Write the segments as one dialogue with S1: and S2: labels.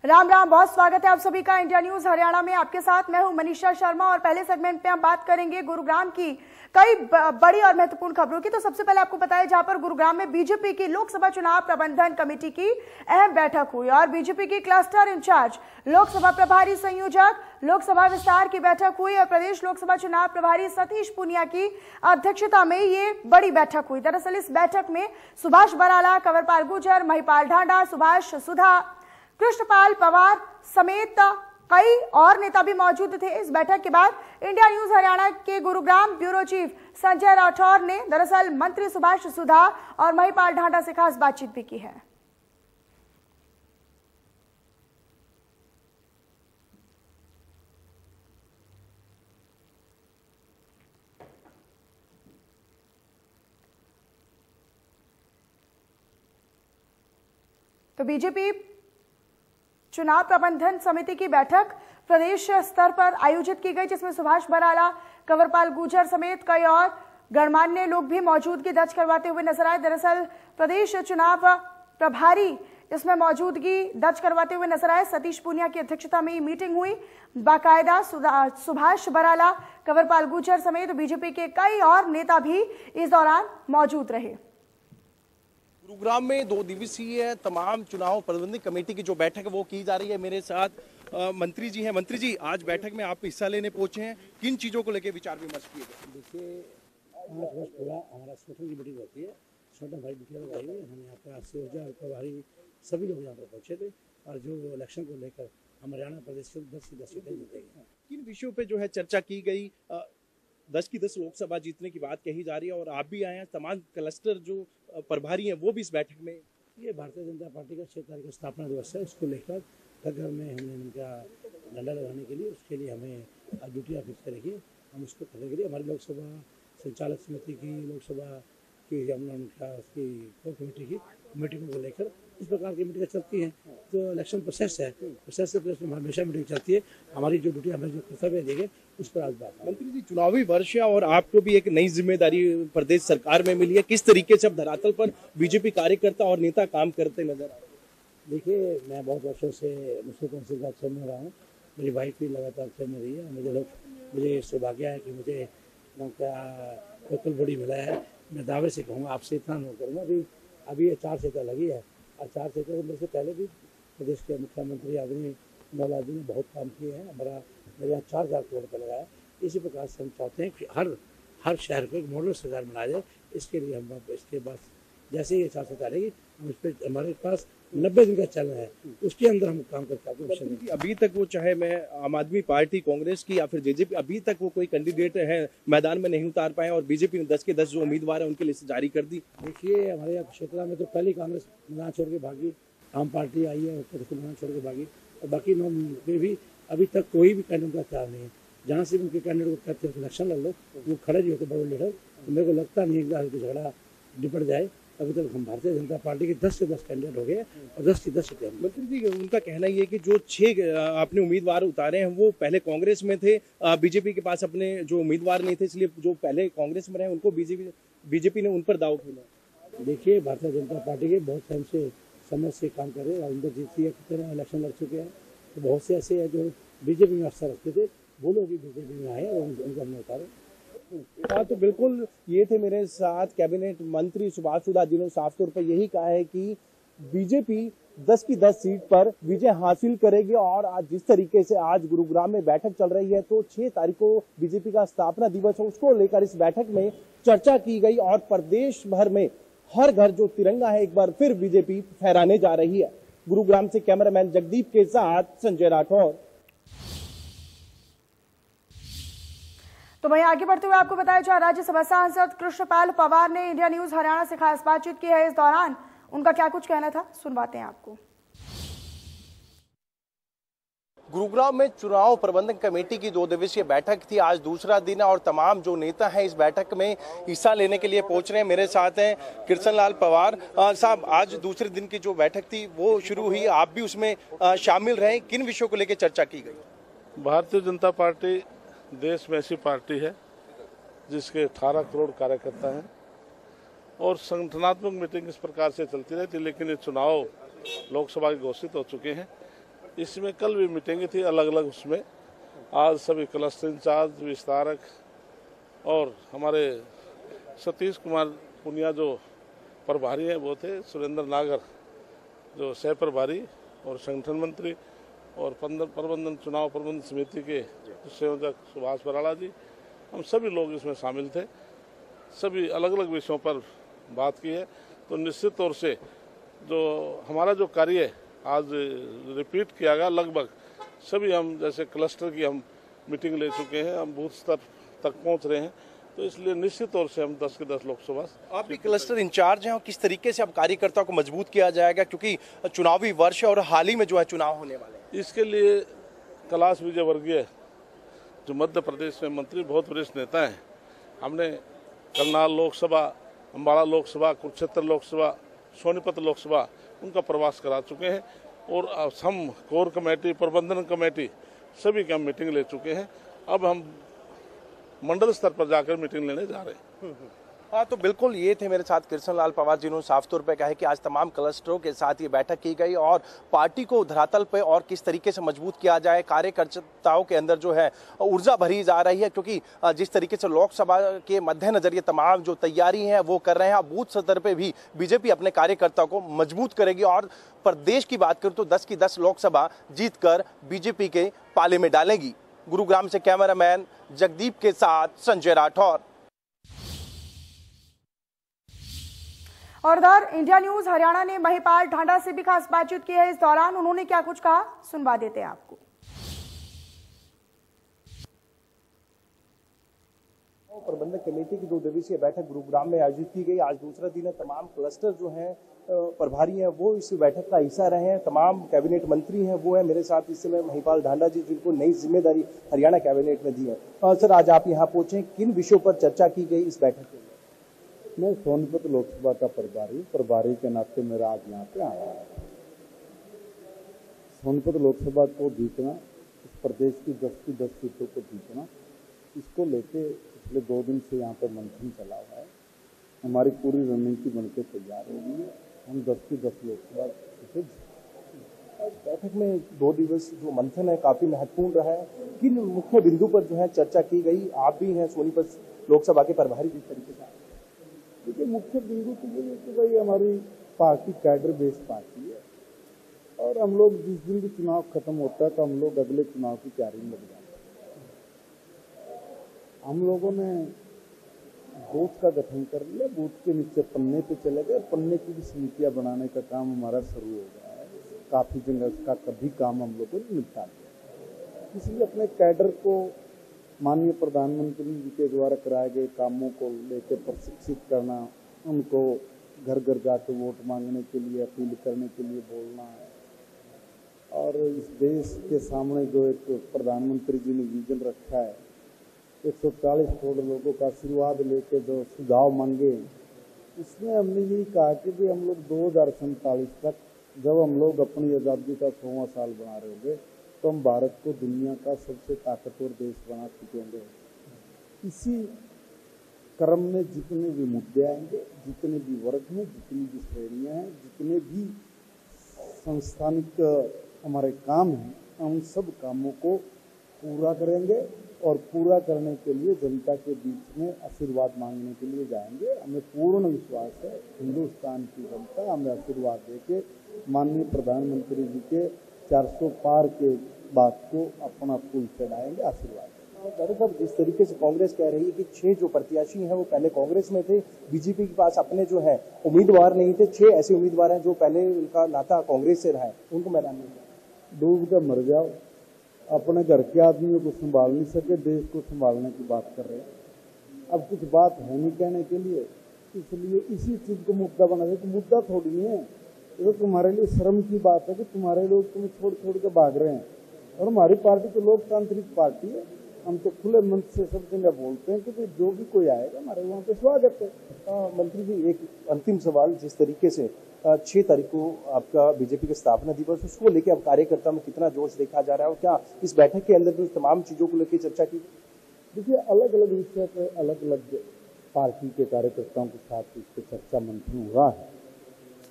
S1: राम राम, बहुत स्वागत है आप सभी का इंडिया न्यूज हरियाणा में। आपके साथ मैं हूं मनीषा शर्मा और पहले सेगमेंट पे हम बात करेंगे गुरुग्राम की कई बड़ी और महत्वपूर्ण खबरों की। तो सबसे पहले आपको बताया जहां पर गुरुग्राम में बीजेपी की लोकसभा चुनाव प्रबंधन कमेटी की अहम बैठक हुई और बीजेपी की क्लस्टर इंचार्ज, लोकसभा प्रभारी संयोजक, लोकसभा विस्तार की बैठक हुई और प्रदेश लोकसभा चुनाव प्रभारी सतीश पूनिया की अध्यक्षता में ये बड़ी बैठक हुई। दरअसल इस बैठक में सुभाष बराला, कंवरपाल गुर्जर, महिपाल ढांडा, सुभाष सुधा, कृष्णपाल पवार समेत कई और नेता भी मौजूद थे। इस बैठक के बाद इंडिया न्यूज हरियाणा के गुरुग्राम ब्यूरो चीफ संजय राठौर ने दरअसल मंत्री सुभाष सुधा और महिपाल ढांडा से खास बातचीत भी की है। तो बीजेपी चुनाव प्रबंधन समिति की बैठक प्रदेश स्तर पर आयोजित की गई, जिसमें सुभाष बराला, कंवरपाल गुर्जर समेत कई और गणमान्य लोग भी मौजूदगी दर्ज करवाते हुए नजर आए। दरअसल प्रदेश चुनाव प्रभारी इसमें मौजूदगी दर्ज करवाते हुए नजर आए। सतीश पूनिया की अध्यक्षता में ये मीटिंग हुई। बाकायदा सुभाष बराला, कंवरपाल गुर्जर समेत बीजेपी के कई और नेता भी इस दौरान मौजूद रहे।
S2: गुरुग्राम में 2 दिवसीय तमाम चुनाव प्रबंधन कमेटी की जो बैठक है वो की जा रही है। मेरे साथ मंत्री जी हैं। मंत्री जी, आज बैठक में आप हिस्सा लेने पहुंचे हैं, किन चीजों को लेकर विचार विमर्श किए गए?
S3: देखिए, 5 वर्ष पूरा हमारा संगठन की मीटिंग होती है, छोटा भाई मीटिंग लगाई हुई है। हम यहाँ पर संयोजक और प्रभारी सभी लोग यहाँ पर पहुँचे थे और जो इलेक्शन को लेकर हम हरियाणा प्रदेश के 10 की 10 सीटें जीतेंगे।
S2: किन विषयों पर जो है चर्चा की गई? 10 की 10 लोकसभा जीतने की बात कही जा रही है और आप भी आए हैं। तमाम क्लस्टर जो प्रभारी हैं वो भी इस बैठक में।
S3: ये भारतीय जनता पार्टी का 6 तारीख का स्थापना दिवस है, इसको लेकर घर घर में हमने उनका डंडा लगाने के लिए, उसके लिए हमें ड्यूटी फिक्स करेगी। हम उसको करने के लिए हमारी लोकसभा संचालक समिति की, लोकसभा की, हमने उनका उसकी कोर कमेटी की मीटिंगों को लेकर इस प्रकार की मीटिंगें चलती हैं। तो इलेक्शन प्रोसेस है, प्रोसेस से हमेशा मीटिंग चलती है। हमारी जो ड्यूटी हमें जो कर्तव्य देंगे उस पर आज बात।
S2: मंत्री जी, चुनावी वर्ष है और आपको भी एक नई जिम्मेदारी प्रदेश सरकार में मिली है। किस तरीके से अब धरातल पर बीजेपी कार्यकर्ता और नेता काम करते नजर आ रहे हैं?
S3: देखिए, मैं बहुत वर्षों से मुझसे काउंसिल का अक्षर में रहा हूँ, मेरी वाइफ भी लगातार अक्षर में रही है। मुझे सौभाग्य है कि मुझे लोकल बॉडी मिला है। मैं दावे से कहूँगा, आपसे इतना नहीं करूँगा, अभी ये 4 सीटें लगी है और 4 सीटें तो मेरे से पहले भी प्रदेश के मुख्यमंत्री आदरणीय नौलाल जी ने बहुत काम किए हैं। मेरे यहाँ 4,000 करोड़ रुपये लगाया। इसी प्रकार से हम चाहते हैं कि हर शहर को एक मॉडल सरकार बनाया जाए। इसके लिए हम इसके बाद जैसे ही 4 सीटें आएगी हम इस पर, हमारे पास 90 दिन का चलन है, उसके अंदर हम काम करते।
S2: अभी तक वो, चाहे मैं आम आदमी पार्टी, कांग्रेस की या फिर जेजेपी, अभी तक वो कोई कैंडिडेट है मैदान में नहीं उतार पाए और बीजेपी ने 10 के 10 जो उम्मीदवार है उनकी लिस्ट जारी कर दी।
S3: देखिए, हमारे यहाँ क्षेत्र में तो पहले कांग्रेस मैदान छोड़ के भागी, आम पार्टी आई है मैदान छोड़ के भागी और बाकी 9 में भी अभी तक कोई भी कैंडिडेट का तैयार नहीं है। जहाँ से भी उनके कैंडिडेट को कहते हैं इलेक्शन लड़ लो, वो खड़े भी होते बड़े लीडर, तो मेरे को लगता नहीं है कि झगड़ा निपट जाए। अभी तक हम भारतीय जनता पार्टी के 10 से 10 कैंडिडेट हो गए और 10 की 10 सीटें।
S2: मंत्री जी, उनका कहना ये है कि जो 6 अपने उम्मीदवार उतारे हैं वो पहले कांग्रेस में थे, बीजेपी के पास अपने जो उम्मीदवार नहीं थे, इसलिए जो पहले कांग्रेस में रहे उनको बीजेपी ने उन पर दाव खेला।
S3: देखिए, भारतीय जनता पार्टी के बहुत टाइम से समय से काम कर रहे हैं। राजेंद्र जीत की कितने इलेक्शन लड़ चुके हैं, तो बहुत से ऐसे हैं जो बीजेपी में अक्सर रखते थे, वो लोग भी बीजेपी में आए और उनको हमने उतारे।
S2: हाँ, तो बिल्कुल ये थे मेरे साथ कैबिनेट मंत्री सुभाष सुधा, जिन्होंने साफ तौर पर यही कहा है कि बीजेपी 10 की 10 सीट पर विजय हासिल करेगी। और आज जिस तरीके से आज गुरुग्राम में बैठक चल रही है, तो 6 तारीख को बीजेपी का स्थापना दिवस है, उसको लेकर इस बैठक में चर्चा की गई और प्रदेश भर में हर घर जो तिरंगा है एक बार फिर बीजेपी फहराने जा रही है। गुरुग्राम से कैमरामैन जगदीप के साथ संजय राठौर।
S1: तो वहीं आगे बढ़ते हुए आपको बताया जा, राज्यसभा सांसद कृष्णपाल पवार ने इंडिया न्यूज हरियाणा से खास बातचीत की है। इस दौरान उनका क्या कुछ कहना था, सुनवाते हैं आपको।
S2: गुरुग्राम में चुनाव प्रबंधन कमेटी की 2 दिवसीय बैठक थी। आज दूसरा दिन है और तमाम जो नेता हैं इस बैठक में हिस्सा लेने के लिए पहुंच रहे हैं। मेरे साथ हैं कृष्णलाल पवार साहब। आज दूसरे दिन की जो बैठक थी वो शुरू हुई, आप भी उसमें शामिल रहे। किन विषयों को लेकर चर्चा की गई?
S4: भारतीय जनता पार्टी देश में ऐसी पार्टी है जिसके 18 करोड़ कार्यकर्ता हैं और संगठनात्मक मीटिंग इस प्रकार से चलती रहती, लेकिन ये चुनाव लोकसभा के घोषित हो चुके हैं इसमें कल भी मीटिंग थी अलग अलग उसमें। आज सभी क्लस्टर इंचार्ज, विस्तारक और हमारे सतीश कुमार पुनिया जो प्रभारी हैं वो थे, सुरेंद्र नागर जो सह प्रभारी और संगठन मंत्री, और प्रबंधन चुनाव प्रबंधन समिति के संयोजक सुभाष बराड़ा जी, हम सभी लोग इसमें शामिल थे। सभी अलग अलग विषयों पर बात की है। तो निश्चित तौर से जो हमारा जो कार्य आज रिपीट किया गया, लगभग सभी हम जैसे क्लस्टर की हम मीटिंग ले चुके हैं, हम बूथ स्तर तक पहुंच रहे हैं। तो इसलिए निश्चित तौर से हम 10 के 10 लोकसभा।
S5: आप भी क्लस्टर इंचार्ज हैं और किस तरीके से अब कार्यकर्ताओं को मजबूत किया जाएगा, क्योंकि चुनावी वर्ष और हाल ही में जो है चुनाव होने वाले हैं?
S4: इसके लिए कैलाश विजयवर्गीय जो मध्य प्रदेश में मंत्री, बहुत वरिष्ठ नेता हैं, हमने करनाल लोकसभा, अम्बाड़ा लोकसभा, कुरुक्षेत्र लोकसभा, सोनीपत लोकसभा उनका प्रवास करा चुके हैं। और हम कोर कमेटी, प्रबंधन कमेटी सभी की हम मीटिंग ले चुके हैं। अब हम मंडल स्तर पर जाकर मीटिंग लेने जा रहे हैं।
S5: हाँ, तो बिल्कुल ये थे मेरे साथ कृष्ण लाल पवार, जिन्होंने साफ तौर पे कहा है कि आज तमाम क्लस्टरों के साथ ये बैठक की गई और पार्टी को धरातल पे और किस तरीके से मजबूत किया जाए, कार्यकर्ताओं के अंदर जो है ऊर्जा भरी जा रही है, क्योंकि जिस तरीके से लोकसभा के मद्देनजर ये तमाम जो तैयारी है वो कर रहे हैं। अब बूथ स्तर पे भी बीजेपी अपने कार्यकर्ताओं को मजबूत करेगी और प्रदेश की बात करूँ तो 10 की 10 लोकसभा जीतकर बीजेपी के पाले में डालेगी। गुरुग्राम से कैमरामैन जगदीप के साथ संजय राठौर।
S1: और उधर इंडिया न्यूज हरियाणा ने महिपाल ढांडा से भी खास बातचीत की है। इस दौरान उन्होंने क्या कुछ कहा, सुनवा देते हैं आपको।
S2: प्रबंधक कमेटी की 2 दिवसीय बैठक गुरुग्राम में आयोजित की गई। आज दूसरा दिन है। तमाम क्लस्टर जो हैं प्रभारी हैं वो इस बैठक का हिस्सा रहे हैं। तमाम कैबिनेट मंत्री हैं वो है मेरे साथ इस समय महिपाल ढांडा जी, जिनको नई जिम्मेदारी हरियाणा कैबिनेट में दी है। सर, आज आप यहाँ पहुंचे, किन विषयों पर चर्चा की गई इस बैठक में?
S6: मैं सोनीपत लोकसभा का प्रभारी के नाते मेरा आज यहाँ पे आया है। सोनीपत लोकसभा को जीतना, इस प्रदेश की 10 की 10 सीटों को जीतना, इसको लेके पिछले 2 दिन से यहाँ पर मंथन चला हुआ है। हमारी पूरी रणनीति बनकर तैयार हो गई है। हम 10 की 10 लोकसभा सीटें।
S2: बैठक में 2 दिवस जो मंथन है काफी महत्वपूर्ण रहा है। किन मुख्य बिंदु पर जो है चर्चा की गई? आप भी हैं सोनीपत लोकसभा के प्रभारी, जिस तरीके से
S6: देखिए, मुख्य बिंदु तो ये है कि भाई हमारी पार्टी कैडर बेस्ड पार्टी है और हम लोग जिस दिन भी चुनाव खत्म होता है तो हम लोग अगले चुनाव की तैयारी में लग जाते हैं। हम लोगों ने बूथ का गठन कर लिया, बूथ के नीचे पन्ने पे चले गए। पन्ने की भी समितियां बनाने का काम हमारा शुरू हो गया है। काफी जगह उसका कभी काम हम लोगों ने निपटा दिया। इसलिए अपने कैडर को माननीय प्रधानमंत्री जी के द्वारा कराए गए कामों को लेकर प्रशिक्षित करना, उनको घर घर जाकर वोट मांगने के लिए, अपील करने के लिए बोलना है। और इस देश के सामने जो एक प्रधानमंत्री जी ने विजन रखा है, 140 करोड़ लोगों का आशीर्वाद लेके जो सुझाव मांगे, उसमें हमने यही कहा कि भी हम लोग 2047 तक जब हम लोग अपनी आज़ादी का 100वां साल बना रहे होंगे तो हम भारत को दुनिया का सबसे ताकतवर देश बना चुके होंगे। इसी क्रम में जितने भी मुद्दे आएंगे, जितने भी वर्ग हैं, जितनी भी श्रेणियां हैं, जितने भी संस्थानिक हमारे काम हैं, हम सब कामों को पूरा करेंगे और पूरा करने के लिए जनता के बीच में आशीर्वाद मांगने के लिए जाएंगे। हमें पूर्ण विश्वास है हिंदुस्तान की जनता हमें आशीर्वाद देके माननीय प्रधानमंत्री जी के 400 पार के बात को अपना पुल चढ़ाएंगे, आशीर्वाद।
S2: डॉक्टर साहब, जिस तरीके से कांग्रेस कह रही है कि 6 जो प्रत्याशी हैं वो पहले कांग्रेस में थे, बीजेपी के पास अपने जो है उम्मीदवार नहीं थे, 6 ऐसे उम्मीदवार हैं जो पहले उनका नाता कांग्रेस से रहा है, उनको मैदान में
S6: डूब कर मर जाओ। अपने घर के आदमियों को संभाल नहीं सके, देश को संभालने की बात कर रहे हैं। अब कुछ बात है नहीं कहने के लिए, इसलिए इसी चीज को मुद्दा बना दे। तो मुद्दा थोड़ी नहीं है, ये तो तुम्हारे लिए शर्म की बात है कि तुम्हारे लोग तुम्हें छोड़ छोड़ के भाग रहे हैं। और हमारी पार्टी तो लोकतांत्रिक पार्टी है, हम तो खुले मन से सब जगह बोलते हैं कि जो भी कोई आएगा हमारे वहाँ पे स्वागत है।
S2: मंत्री जी, एक अंतिम सवाल, जिस तरीके से 6 तारीख को आपका बीजेपी का स्थापना दिवस, उसको लेकर अब कार्यकर्ता में कितना जोश देखा जा रहा है और क्या इस बैठक के अंदर जो तमाम चीजों को लेकर चर्चा की?
S6: देखिए, अलग अलग विषय पे अलग अलग पार्टी के कार्यकर्ताओं के साथ इस पर चर्चा मंथन हुआ है।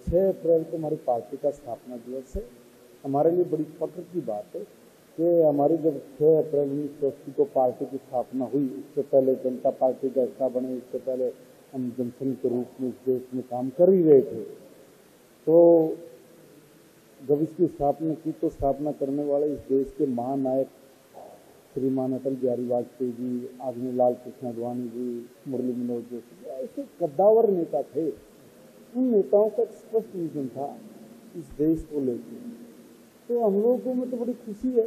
S6: 6 अप्रैल को हमारी पार्टी का स्थापना दिवस है हमारे लिए बड़ी फख्र की बात है कि हमारी जब 6 अप्रैल 1980 को पार्टी की स्थापना हुई, इससे पहले जनता पार्टी का हिस्सा बने, इससे पहले हम जनसंघ के रूप में इस देश में काम कर ही रहे थे। तो जब इसकी स्थापना की तो स्थापना करने वाले इस देश के महानायक श्रीमान अटल बिहारी वाजपेयी जी, आदरणीय लाल कृष्ण आडवाणी जी, मुरली मनोहर जोशी, ऐसे कद्दावर नेता थे। उन नेताओं का स्पष्ट विजन था इस देश को लेकर। तो हम लोगों में तो बड़ी खुशी है।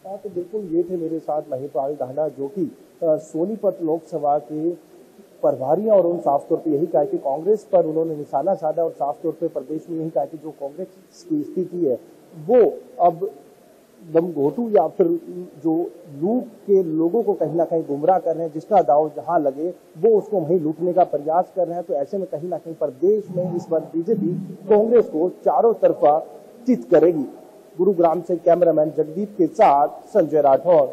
S2: तो बिल्कुल ये थे मेरे साथ महिपाल ढांडा, जो कि सोनीपत लोकसभा के प्रभारी हैं, और उन्होंने साफ तौर पे यही कहा कि कांग्रेस पर उन्होंने निशाना साधा और साफ तौर पे प्रदेश में यही कहा कि जो कांग्रेस की स्थिति है वो अब दमघोटू या फिर जो लूट के लोगों को कहीं ना कहीं गुमराह कर रहे हैं, जिसका दाव जहां लगे वो उसको वहीं लूटने का प्रयास कर रहे हैं। तो ऐसे में कहीं ना कहीं प्रदेश में इस बार बीजेपी कांग्रेस को चारों तरफा चित करेगी। गुरुग्राम से कैमरामैन जगदीप के साथ संजय राठौर।